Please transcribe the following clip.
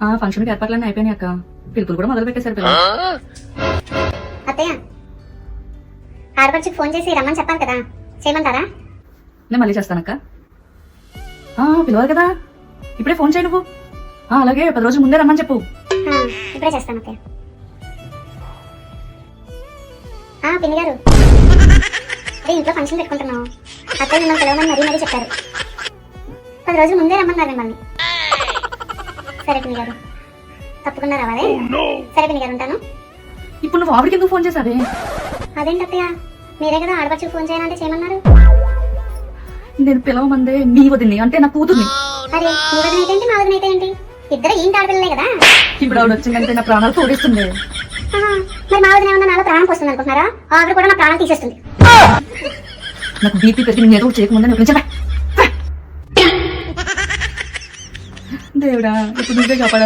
ఆ ఫంక్షన్ కి ఏర్పాట్లన్నీ అయిపోయినాయి అక్క. పిలుపులు కూడా మొదలు పెట్టేశారు పిల్లలు. అత్తయ్య ఆడపడికి ఫోన్ చేసి రమ్మని చెప్పాలి కదా, చేయమంటారా? నేను మళ్ళీ చేస్తానక్క. పిలవాలి కదా, ఇప్పుడే ఫోన్ చేయి నువ్వు. అలాగే 10 రోజుల ముందే రమ్మని చెప్పు. ఇప్పుడే చేస్తాను అత్తయ్య. పిన్ని గారు, అదే ఇంట్లో ఫంక్షన్ పెట్టుకుంటున్నాం. అత్తయ్య మిమ్మల్ని పిలవమని మరీ చెప్పారు. 10 రోజుల ముందే రమ్మన్నారు మిమ్మల్ని. సరే పిన్ని గారు, తప్పకుండా రావాలి. సరే పిన్ని గారు, ఉంటాను. ఇప్పుడు నువ్వు ఆవిడకి ఎందుకు ఫోన్ చేసావే? అదేంటి అత్తయ్య, మీరే కదా ఆడపడికి ఫోన్ చేయాలంటే చేయమన్నారు. నేను పిలవమందే మీ వదిని, అంటే నా కూతుర్ని. అరే మీ వదిన అయితే ఏంటి, మా వదిన అయితే ఏంటి, ఇద్దరు ఏంటి ఆడపిల్లలే కదా. ఇప్పుడు ఆవిడ వచ్చిందంటే నా ప్రాణాలు తోడేస్తుంది. మరి మా వదిన ఏమన్నా నాలో ప్రాణం పోస్తుంది అనుకుంటున్నారా? ఆవిడ కూడా నా ప్రాణం తీసేస్తుంది. నాకు బీపీ పెరిగి నేను ఏదో చేయకముందని ఒక దేవుడా, ఇప్పుడు నువ్వే కాపాడాలి.